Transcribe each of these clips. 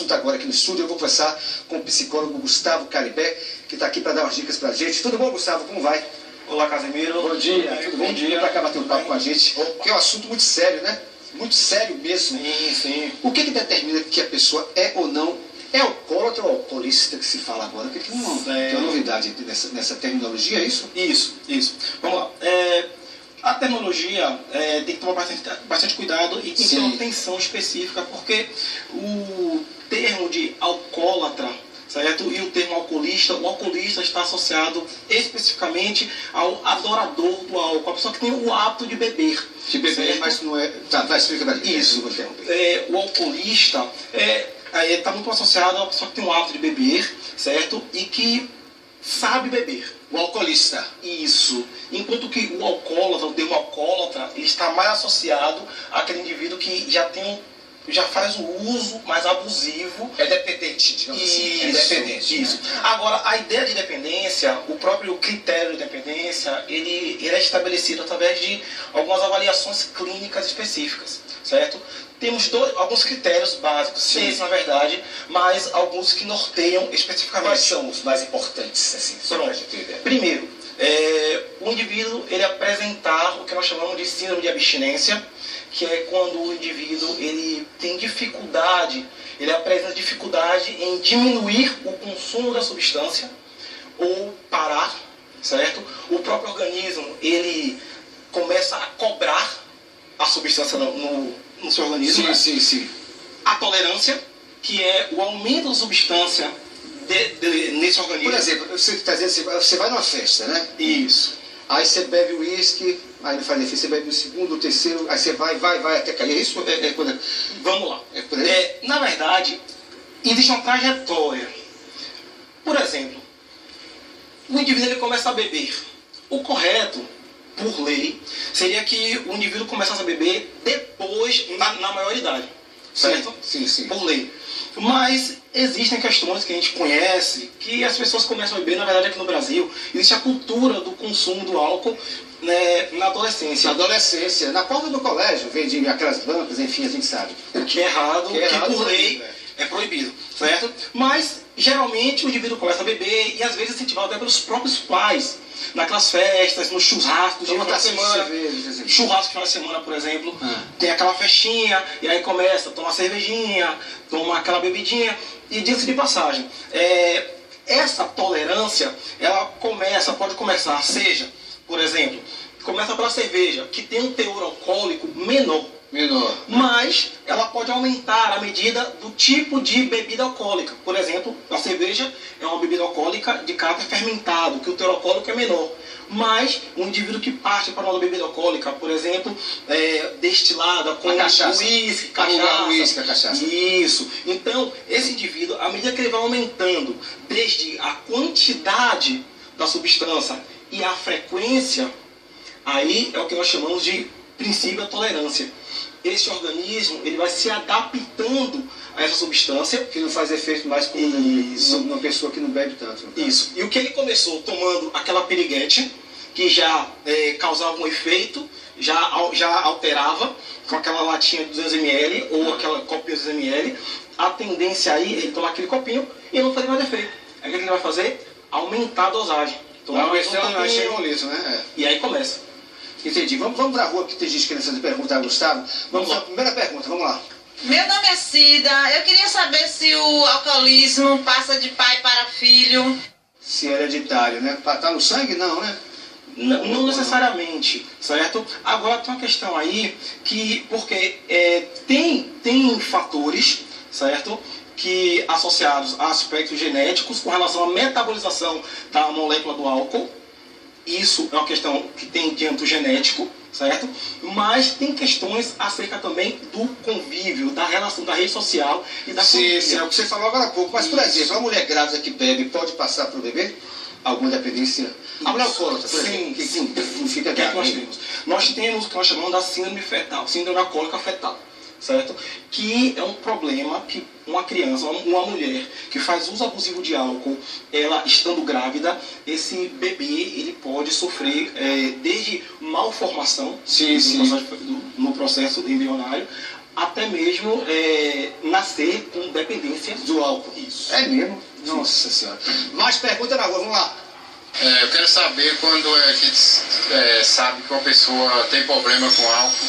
assunto agora aqui no estúdio. Eu vou conversar com o psicólogo Gustavo Caribé, que está aqui para dar umas dicas para a gente. Tudo bom, Gustavo? Como vai? Olá, Casemiro. Bom dia. Tudo bem? Bom dia. Para cá bater um papo com a gente, porque é um assunto muito sério, né? Muito sério mesmo. Sim, sim. O que determina que a pessoa é ou não é alcoólatra ou alcoolista que se fala agora? Porque tem uma novidade nessa terminologia, é isso? Isso. Vamos lá. A terminologia tem que tomar bastante cuidado e tem que ter uma atenção específica, porque o termo de alcoólatra, certo? E o termo alcoolista, o alcoolista está associado especificamente ao adorador do álcool, a pessoa que tem o hábito de beber. De beber, certo? Mas não é... Tá, vai explicar pra gente. Isso. O alcoolista está muito associado à pessoa que tem o hábito de beber, certo? E que sabe beber. O alcoolista. Isso. Enquanto que o alcoólatra, o termo alcoólatra, ele está mais associado àquele indivíduo que já faz o uso mais abusivo. É dependente, digamos assim. É dependente. Isso. Agora, a ideia de dependência, o próprio critério de dependência, ele é estabelecido através de algumas avaliações clínicas específicas, certo? Temos alguns critérios básicos, seis na verdade, mas alguns que norteiam especificamente. Quais são os mais importantes, assim, só pra gente ter ideia? Primeiro, o indivíduo ele apresentar o que nós chamamos de síndrome de abstinência, que é quando o indivíduo ele tem dificuldade, ele apresenta dificuldade em diminuir o consumo da substância ou parar, certo? O próprio organismo ele começa a cobrar a substância no seu organismo. Sim. A tolerância, que é o aumento da substância nesse organismo. Por exemplo, você está dizendo, você vai numa festa, né? Isso. Aí você bebe o uísque, aí não faz efeito, você bebe o segundo, o terceiro, aí você vai até cair. Isso Vamos lá. Na verdade, existe uma trajetória. Por exemplo, o indivíduo ele começa a beber. O correto, por lei, seria que o indivíduo começasse a beber depois, na maioridade. Certo? Sim. Por lei. Mas existem questões que a gente conhece, que as pessoas começam a beber, na verdade aqui no Brasil, existe a cultura do consumo do álcool, né, na adolescência. Na adolescência, na porta do colégio, vende aquelas bancas, enfim, a gente sabe. Que é errado, que por lei é proibido, certo? Mas, geralmente, o indivíduo começa a beber, e às vezes incentivado até pelos próprios pais, naquelas festas, nos churrascos de final de semana. Churrasco de final de semana, por exemplo, tem aquela festinha, e aí começa a tomar cervejinha, toma aquela bebidinha, e diga-se de passagem, essa tolerância, ela pode começar, seja, por exemplo, começa pela cerveja, que tem um teor alcoólico menor. Mas ela pode aumentar à medida do tipo de bebida alcoólica. Por exemplo, a cerveja é uma bebida alcoólica de caráter fermentado, que o teor alcoólico é menor. Mas um indivíduo que parte para uma bebida alcoólica, por exemplo, destilada com uísque, cachaça. Isso. Então, esse indivíduo, à medida que ele vai aumentando desde a quantidade da substância e a frequência, aí é o que nós chamamos de princípio da tolerância. Esse organismo ele vai se adaptando a essa substância. Que não faz efeito mais como uma pessoa que não bebe tanto. Isso. E o que ele começou tomando aquela piriguete, que já causava um efeito, já alterava, com aquela latinha de 200 ml ou aquela copinha de 200 ml, a tendência aí é ele tomar aquele copinho e não fazer mais efeito. Aí o que ele vai fazer? Aumentar a dosagem. E aí começa. Entendi. Vamos pra rua, que tem gente querendo fazer pergunta a Gustavo. Vamos lá. Primeira pergunta, vamos lá. Meu nome é Cida. Eu queria saber se o alcoolismo passa de pai para filho. Se é hereditário, né? Tá no sangue, não, né? Não necessariamente, certo? Agora tem uma questão aí, porque tem fatores, certo? Que associados a aspectos genéticos com relação à metabolização da molécula do álcool. Isso é uma questão que tem de âmbito genético, certo? Mas tem questões acerca também do convívio, da relação, da rede social e da família. Sim, é o que você falou agora há pouco. Mas, por exemplo, uma mulher grávida que bebe pode passar para o bebê? Alguma dependência? A mulher alcoólatra, por exemplo. Sim. Significa O que é que nós temos? Nós temos o que nós chamamos da síndrome fetal, síndrome alcoólica fetal. Certo? Que é um problema que uma criança, uma mulher que faz uso abusivo de álcool, ela estando grávida, esse bebê ele pode sofrer desde malformação no processo embrionário até mesmo nascer com dependência do álcool. Isso. É mesmo? Nossa Senhora. Mais pergunta na rua, vamos lá. Eu quero saber quando é que sabe que uma pessoa tem problema com álcool.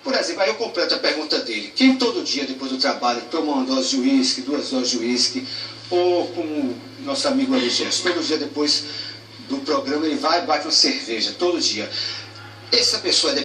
Por exemplo, aí eu completo a pergunta dele. Quem todo dia, depois do trabalho, toma uma dose de uísque, 2 doses de uísque, ou como nosso amigo ali, todo dia depois do programa ele vai e bate uma cerveja, todo dia. Essa pessoa é